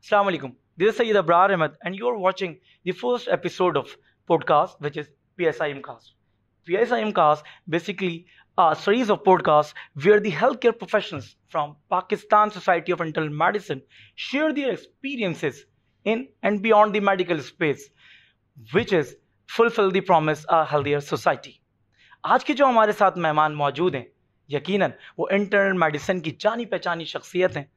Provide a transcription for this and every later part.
Assalamu alaikum. This is Sayyid Abrar Ahmed, and you're watching the first episode of podcast, which is PSIMcast. PSIMcast basically a series of podcasts where the healthcare professionals from Pakistan Society of Internal Medicine share their experiences in and beyond the medical space, which is fulfill the promise a healthier society. आज के जो हमारे साथ मेहमान मौजूद हैं, यकीनन वो इंटरनल मेडिसिन की जानी पहचानी शख्सियत हैं।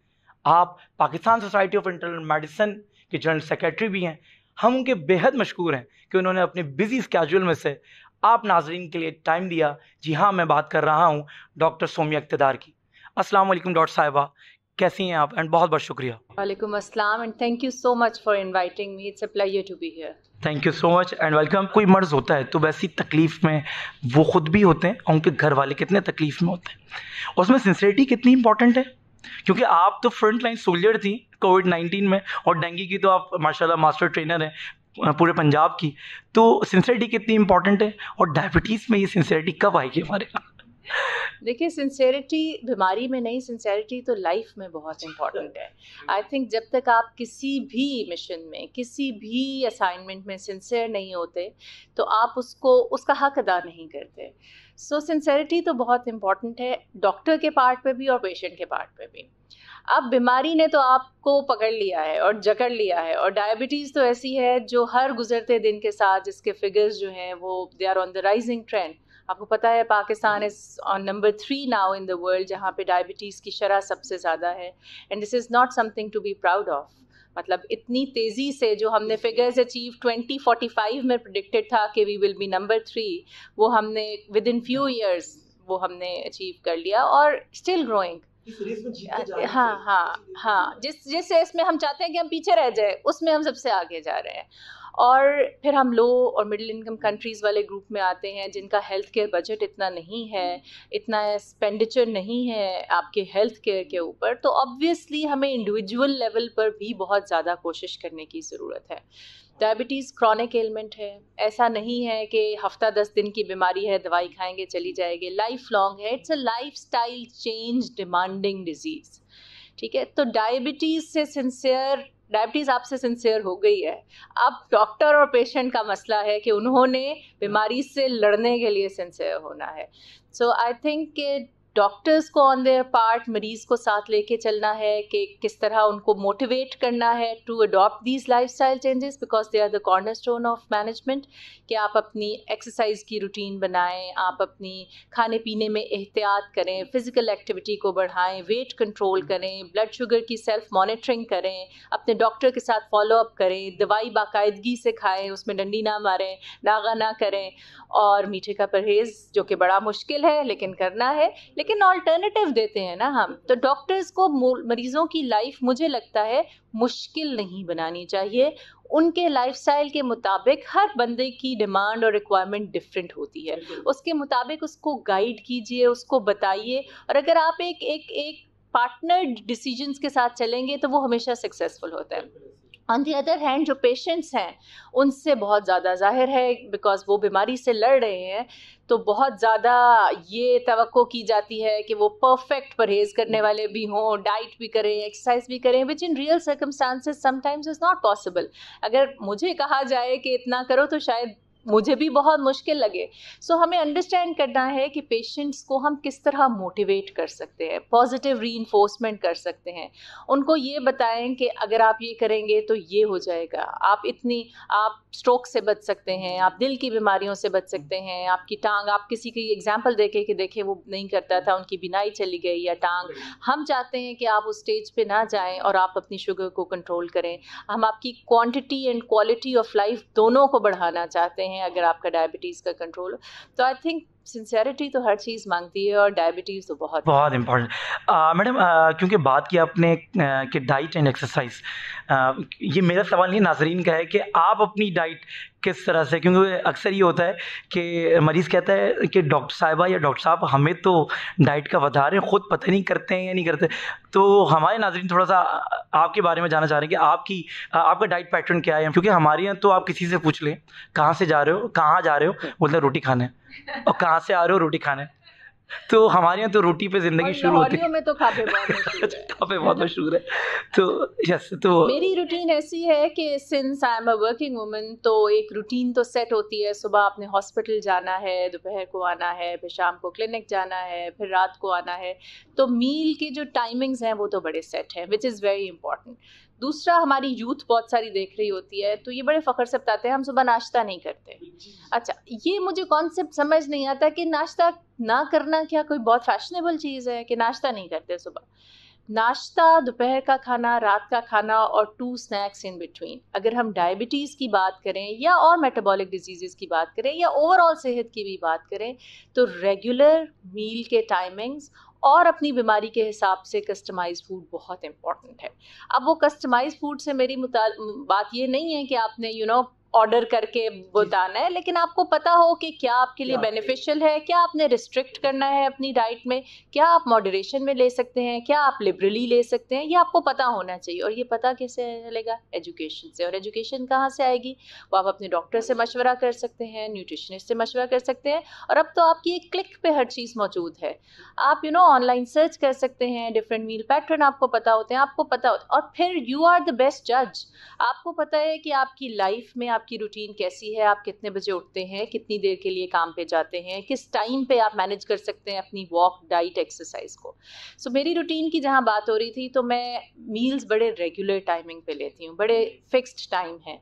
आप Pakistan society of internal medicine के जनरल सेक्रेटरी भी हैं। हम उनके बेहद मशकूर हैं कि उन्होंने अपने बिजी स्केड्यूल में से आप नाजरीन के लिए टाइम दिया। जी हाँ, मैं बात कर रहा हूँ डॉक्टर सोमिया इक़्तिदार की। अस्सलाम वालेकुम डॉक्टर साहिबा, कैसी हैं आप? एंड बहुत बहुत शुक्रिया। वालेकुम अस्सलाम and thank you so much for inviting me. It's a pleasure to be here. Thank you so much and welcome. कोई मर्ज होता है तो वैसी तकलीफ में वो खुद भी होते हैं और उनके घर वाले कितने तकलीफ में होते हैं। उसमें सिंसियरिटी कितनी इंपॉर्टेंट है, क्योंकि आप तो फ्रंट लाइन सोल्जर थी कोविड-19 में, और डेंगू की तो आप माशाल्लाह मास्टर ट्रेनर हैं पूरे पंजाब की। तो सिंसियरिटी कितनी इंपॉर्टेंट है और डायबिटीज़ में ये सिंसियरिटी कब आएगी हमारे? देखिए, सिंसेरिटी बीमारी में नहीं, सिंसेरिटी तो लाइफ में बहुत इम्पॉर्टेंट है। आई थिंक जब तक आप किसी भी मिशन में, किसी भी असाइनमेंट में सिंसियर नहीं होते तो आप उसका हक अदा नहीं करते। सो सिंसेरिटी तो बहुत इम्पॉर्टेंट है, डॉक्टर के पार्ट पे भी और पेशेंट के पार्ट पे भी। अब बीमारी ने तो आपको पकड़ लिया है और जकड़ लिया है, और डायबिटीज़ तो ऐसी है जो हर गुजरते दिन के साथ जिसके फिगर्स जो हैं वो they are on the rising trend. आपको पता है Pakistan is on number 3 now in the world, जहाँ पे डायबिटीज़ की शरह सबसे ज़्यादा है। And this is not something to be proud of. मतलब इतनी तेज़ी से जो हमने फिगर्स अचीव 2045 में प्रिडिक्टेड था कि वी विल बी नंबर 3, वो हमने विद इन फ्यू ईयर्स वो हमने अचीव कर लिया और स्टिल ग्रोइंग। हाँ, जिस रेस में हम चाहते हैं कि हम पीछे रह जाए, उसमें हम सबसे आगे जा रहे हैं। और फिर हम लो और मिडिल इनकम कंट्रीज़ वाले ग्रुप में आते हैं जिनका हेल्थ केयर बजट इतना नहीं है, इतना एक्सपेंडिचर नहीं है आपके हेल्थ केयर के ऊपर। तो ऑब्वियसली हमें इंडिविजुअल लेवल पर भी बहुत ज़्यादा कोशिश करने की ज़रूरत है। डायबिटीज़ क्रॉनिक एलिमेंट है, ऐसा नहीं है कि हफ्ता 10 दिन की बीमारी है, दवाई खाएंगे चली जाएगी, लाइफ लॉन्ग है। It's a life style change demanding disease. ठीक है, तो डायबिटीज़ आपसे सिंसियर हो गई है। अब डॉक्टर और पेशेंट का मसला है कि उन्होंने बीमारी से लड़ने के लिए सिंसियर होना है। सो आई थिंक कि डॉक्टर्स को ऑन देयर पार्ट मरीज़ को साथ लेके चलना है कि किस तरह उनको मोटिवेट करना है to adopt these lifestyle changes, because they are the cornerstone of management. कि आप अपनी एक्सरसाइज की रूटीन बनाएं, आप अपनी खाने पीने में एहतियात करें, फिज़िकल एक्टिविटी को बढ़ाएं, वेट कंट्रोल करें, ब्लड शुगर की सेल्फ मॉनिटरिंग करें, अपने डॉक्टर के साथ फॉलोअप करें, दवाई बाकायदगी से खाएं, उसमें डंडी ना मारें, नागा ना करें, और मीठे का परहेज़ जो कि बड़ा मुश्किल है लेकिन करना है। लेकिन ऑल्टरनेटिव देते हैं ना हम, तो डॉक्टर्स को मरीज़ों की लाइफ मुझे लगता है मुश्किल नहीं बनानी चाहिए। उनके लाइफस्टाइल के मुताबिक हर बंदे की डिमांड और रिक्वायरमेंट डिफरेंट होती है, उसके मुताबिक उसको गाइड कीजिए, उसको बताइए। और अगर आप एक पार्टनर डिसीजंस के साथ चलेंगे तो वो हमेशा सक्सेसफुल होता है। ऑन दी अदर हैंड जो पेशेंट्स हैं उनसे बहुत ज़्यादा जाहिर है, बिकॉज वो बीमारी से लड़ रहे हैं, तो बहुत ज़्यादा ये तवक्को की जाती है कि वो परफेक्ट परहेज़ करने वाले भी हों, डाइट भी करें, एक्सरसाइज भी करें, which in real circumstances sometimes is not possible. अगर मुझे कहा जाए कि इतना करो तो शायद मुझे भी बहुत मुश्किल लगे। सो हमें अंडरस्टैंड करना है कि पेशेंट्स को हम किस तरह मोटिवेट कर सकते हैं, पॉजिटिव रीइंफोर्समेंट कर सकते हैं। उनको ये बताएं कि अगर आप ये करेंगे तो ये हो जाएगा, आप स्ट्रोक से बच सकते हैं, आप दिल की बीमारियों से बच सकते हैं, आपकी टांग, आप किसी की एग्जाम्पल देके कि देखे वो नहीं करता था, उनकी बिनाई चली गई या टांग। हम चाहते हैं कि आप उस स्टेज पे ना जाएं और आप अपनी शुगर को कंट्रोल करें। हम आपकी quantity and quality of life दोनों को बढ़ाना चाहते हैं अगर आपका डायबिटीज़ का कंट्रोल हो। तो आई थिंक सिंसेरिटी तो हर चीज़ मांगती है और डायबिटीज़ तो बहुत इम्पॉर्टेंट। मैडम, क्योंकि बात की आपने कि डाइट एंड एक्सरसाइज, ये मेरा सवाल नहीं नाजरीन का है कि आप अपनी डाइट किस तरह से, क्योंकि अक्सर ये होता है कि मरीज़ कहता है कि डॉक्टर साहिबा या डॉक्टर साहब हमें तो डाइट का बता रहे हैं, ख़ुद पता नहीं करते हैं या नहीं करते। तो हमारे नाजरीन थोड़ा सा आपके बारे में जानना चाह रहे हैं कि आपका डाइट पैटर्न क्या है, क्योंकि हमारे यहाँ तो आप किसी से पूछ लें कहाँ से जा रहे हो, कहाँ जा रहे हो, बोलते रोटी खाने, और कहाँ से आ रहे हो, रोटी खाने। तो हमारे यहाँ तो रोटी पे जिंदगी और शुरू होती लाहौरियों में तो खापे बहुत मशहूर है। खापे बहुत मशहूर है। तो यस, तो मेरी रूटीन ऐसी है कि since I am a working woman, तो एक रूटीन तो सेट होती है। सुबह आपने हॉस्पिटल जाना है, दोपहर को आना है, फिर शाम को क्लिनिक जाना है, फिर रात को आना है। तो मील की जो टाइमिंग्स हैं वो तो बड़े सेट हैं, विच इज़ वेरी इंपॉर्टेंट। दूसरा, हमारी यूथ बहुत सारी देख रही होती है, तो ये बड़े फ़ख्र से बताते हैं हम सुबह नाश्ता नहीं करते। अच्छा, ये मुझे कॉन्सेप्ट समझ नहीं आता कि नाश्ता ना करना क्या कोई बहुत फैशनेबल चीज़ है कि नाश्ता नहीं करते सुबह। नाश्ता, दोपहर का खाना, रात का खाना और 2 स्नैक्स इन बिटवीन। अगर हम डायबिटीज़ की बात करें या और मेटाबॉलिक डिजीज़ की बात करें या ओवरऑल सेहत की भी बात करें, तो रेगुलर मील के टाइमिंग्स और अपनी बीमारी के हिसाब से कस्टमाइज फूड बहुत इंपॉर्टेंट है। अब वो कस्टमाइज फूड से मेरी बात ये नहीं है कि आपने ऑर्डर करके बताना है, लेकिन आपको पता हो कि क्या आपके लिए बेनिफिशियल है, क्या आपने रिस्ट्रिक्ट करना है अपनी डाइट में, क्या आप मॉडरेशन में ले सकते हैं, क्या आप लिबरली ले सकते हैं, ये आपको पता होना चाहिए। और ये पता कैसे चलेगा? एजुकेशन से। और एजुकेशन कहाँ से आएगी? वो आप अपने डॉक्टर से मशवरा कर सकते हैं, न्यूट्रिशनिस्ट से मशवरा कर सकते हैं, और अब तो आपकी एक क्लिक पे हर चीज़ मौजूद है। आप ऑनलाइन सर्च कर सकते हैं, डिफरेंट मील पैटर्न आपको पता होते हैं, आपको पता होता है, और फिर यू आर द बेस्ट जज। आपको पता है कि आपकी लाइफ में आपकी रूटीन कैसी है, आप कितने बजे उठते हैं, कितनी देर के लिए काम पे जाते हैं, किस टाइम पे आप मैनेज कर सकते हैं अपनी वॉक, डाइट, एक्सरसाइज को। सो मेरी रूटीन की जहाँ बात हो रही थी, तो मैं मील्स बड़े रेगुलर टाइमिंग पे लेती हूँ, बड़े फिक्स्ड टाइम है,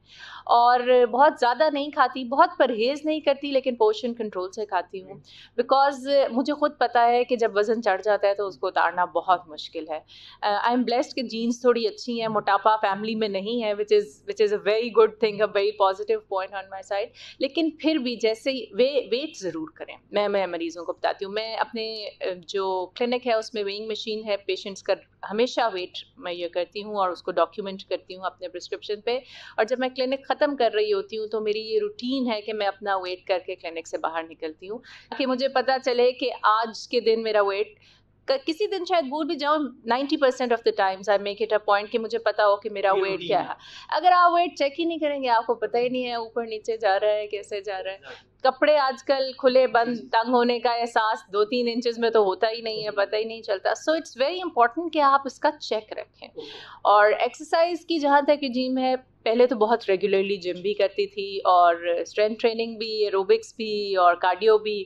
और बहुत ज़्यादा नहीं खाती, बहुत परहेज़ नहीं करती, लेकिन पोर्शन कंट्रोल से खाती हूँ। बिकॉज मुझे खुद पता है कि जब वज़न चढ़ जाता है तो उसको उतारना बहुत मुश्किल है। आई एम ब्लेस्ड कि जीन्स थोड़ी अच्छी हैं, मोटापा फैमिली में नहीं है, which is a very good thing, a very positive point on my side. लेकिन फिर भी जैसे वेट ज़रूर करें। मैं मरीज़ों को बताती हूँ, मैं अपने जो क्लिनिक है उसमें वेइंग मशीन है, पेशेंट्स का हमेशा वेट मैं ये करती हूँ और उसको डॉक्यूमेंट करती हूँ अपने प्रिस्क्रिप्शन पे। और जब मैं क्लिनिक ख़त्म कर रही होती हूँ तो मेरी ये रूटीन है कि मैं अपना वेट करके क्लिनिक से बाहर निकलती हूँ, ताकि मुझे पता चले कि आज के दिन मेरा वेट, किसी दिन शायद भूल भी जाऊँ, 90% of the times I make it a point कि मुझे पता हो कि मेरा वेट क्या है। अगर आप वेट चेक ही नहीं करेंगे, आपको पता ही नहीं है ऊपर नीचे जा रहा है, कैसे जा रहा है। कपड़े आजकल खुले बंद तंग होने का एहसास 2-3 इंचेस में तो होता ही नहीं है, पता ही नहीं चलता। सो इट्स वेरी इंपॉर्टेंट कि आप इसका चेक रखें। और एक्सरसाइज की जहाँ तक जिम है, पहले तो बहुत रेगुलरली जिम भी करती थी, और स्ट्रेंथ ट्रेनिंग भी, एरोबिक्स भी, और कार्डियो भी।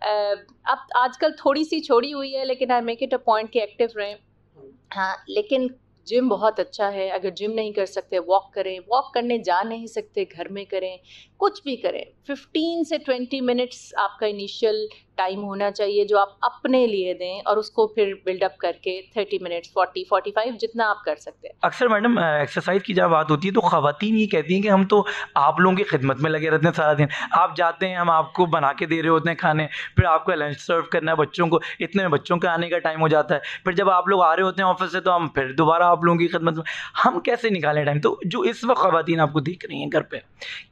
अब आजकल थोड़ी सी छोड़ी हुई है, लेकिन I make it a point कि एक्टिव रहें। हाँ, लेकिन जिम बहुत अच्छा है। अगर जिम नहीं कर सकते, वॉक करें, वॉक करने जा नहीं सकते, घर में करें, कुछ भी करें। 15 से 20 मिनट्स आपका इनिशियल टाइम होना चाहिए जो आप अपने लिए दें, और उसको फिर बिल्डअप करके 30 मिनट्स, 40-45, जितना आप कर सकते हैं। अक्सर मैडम एक्सरसाइज की जब बात होती है तो ख़वातीन ये कहती हैं कि हम तो आप लोगों की खिदमत में लगे रहते हैं सारा दिन। आप जाते हैं, हम आपको बना के दे रहे होते हैं खाने, फिर आपको लंच सर्व करना है बच्चों को, इतने में बच्चों के आने का टाइम हो जाता है, फिर जब आप लोग आ रहे होते हैं ऑफिस से तो हम फिर दोबारा आप लोगों की खिदमत में। हम कैसे निकालें टाइम? तो जो इस वक्त ख़वातीन आपको देख रही हैं घर पे,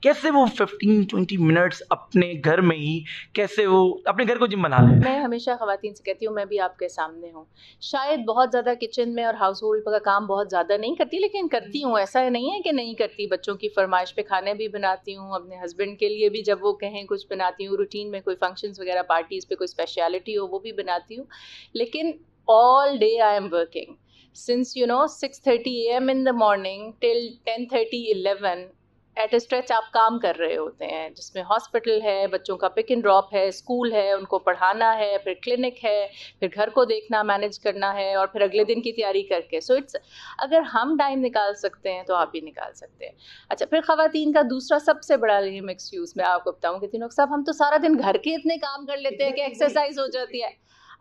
कैसे वो 15-20 मिनट्स अपने घर में ही, कैसे वो अपने घर को जिम बना लें? मैं हमेशा ख़वातीन से कहती हूँ, मैं भी आपके सामने हूँ, शायद बहुत ज़्यादा किचन में और हाउस होल्ड का काम बहुत ज़्यादा नहीं करती, लेकिन करती हूँ। ऐसा नहीं है कि नहीं करती, बच्चों की फरमाइश पे खाने भी बनाती हूँ, अपने हस्बैंड के लिए भी जब वो कहें कुछ बनाती हूँ, रूटीन में कोई फंक्शंस वगैरह, पार्टीज़ पे कोई स्पेशलिटी हो वो भी बनाती हूँ। लेकिन all day I am working since 6:30 AM in the morning till 10:30-11 at stretch आप काम कर रहे होते हैं, जिसमें हॉस्पिटल है, बच्चों का पिक एंड ड्रॉप है, स्कूल है, उनको पढ़ाना है, फिर क्लिनिक है, फिर घर को देखना, मैनेज करना है, और फिर अगले दिन की तैयारी करके। सो इट्स, अगर हम टाइम निकाल सकते हैं तो आप भी निकाल सकते हैं। अच्छा, फिर ख़वातीन का दूसरा सबसे बड़ा लेम एक्सक्यूज़ मैं आपको बताऊँ कि तीनों साहब, हम तो सारा दिन घर के इतने काम कर लेते हैं कि एक्सरसाइज हो जाती है।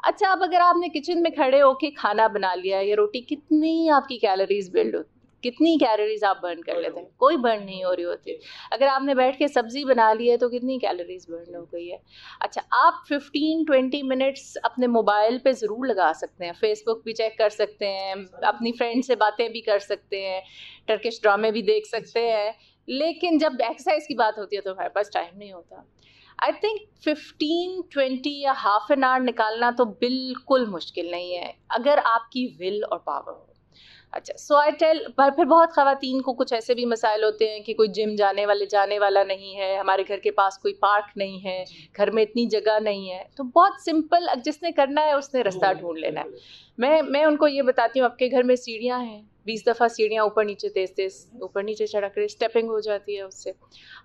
अच्छा, अब अगर आपने किचन में खड़े होके खाना बना लिया या रोटी, कितनी आपकी कैलोरीज बिल्ड होती, कितनी कैलोरीज आप बर्न कर लेते हैं? कोई बर्न नहीं हो रही होती। अगर आपने बैठ के सब्जी बना ली है तो कितनी कैलोरीज बर्न हो गई है? अच्छा, आप 15-20 मिनट्स अपने मोबाइल पे ज़रूर लगा सकते हैं, फेसबुक भी चेक कर सकते हैं, अपनी फ्रेंड से बातें भी कर सकते हैं, टर्किश ड्रामे भी देख सकते हैं, लेकिन जब एक्सरसाइज की बात होती है तो हमारे पास टाइम नहीं होता। आई थिंक 15-20 या हाफ एन आवर निकालना तो बिल्कुल मुश्किल नहीं है, अगर आपकी विल और पावर हो। अच्छा, सो आई टेल, पर फिर बहुत ख़वातीन को कुछ ऐसे भी मसाइल होते हैं कि कोई जिम जाने वाला नहीं है, हमारे घर के पास कोई पार्क नहीं है, घर में इतनी जगह नहीं है, तो बहुत सिंपल, जिसने करना है उसने रास्ता ढूंढ लेना है। मैं उनको ये बताती हूँ, आपके घर में सीढ़ियाँ हैं, 20 दफ़ा सीढ़ियाँ ऊपर नीचे तेज ऊपर नीचे चढ़ा करें, स्टेपिंग हो जाती है उससे।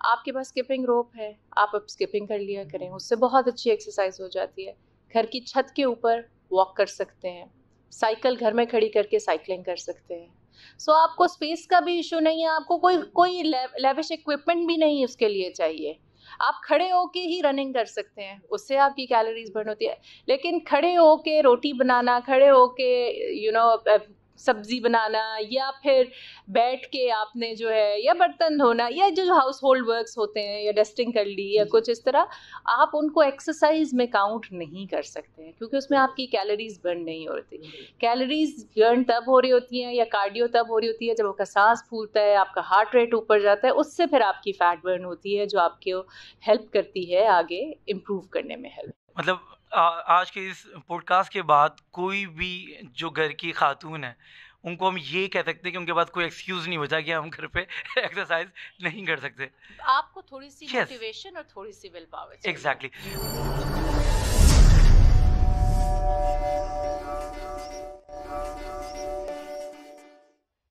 आपके पास स्किपिंग रोप है, आप अब स्किपिंग कर लिया करें, उससे बहुत अच्छी एक्सरसाइज हो जाती है। घर की छत के ऊपर वॉक कर सकते हैं, साइकिल घर में खड़ी करके साइकिलिंग कर सकते हैं। सो आपको स्पेस का भी इशू नहीं है, आपको कोई लेविश इक्विपमेंट भी नहीं उसके लिए चाहिए। आप खड़े होके ही रनिंग कर सकते हैं, उससे आपकी कैलोरीज बर्न होती है। लेकिन खड़े होके रोटी बनाना, खड़े होके सब्जी बनाना, या फिर बैठ के आपने जो है या बर्तन धोना, या जो हाउस होल्ड वर्क्स होते हैं, या डस्टिंग कर ली या कुछ इस तरह, आप उनको एक्सरसाइज में काउंट नहीं कर सकते हैं, क्योंकि उसमें आपकी कैलोरीज बर्न नहीं होती। कैलोरीज बर्न तब हो रही होती हैं, या कार्डियो तब हो रही होती है जब आपका सांस फूलता है, आपका हार्ट रेट ऊपर जाता है, उससे फिर आपकी फैट बर्न होती है, जो आपको हेल्प करती है आगे इम्प्रूव करने में हेल्प। मतलब आज के इस पॉडकास्ट के बाद कोई भी जो घर की खातून है, उनको हम ये कह सकते हैं कि उनके पास कोई एक्सक्यूज़ नहीं बचा कि हम घर पे एक्सरसाइज नहीं कर सकते। आपको थोड़ी सी यस, मोटिवेशन और थोड़ी सी विल पावर चाहिए। एग्जैक्टली।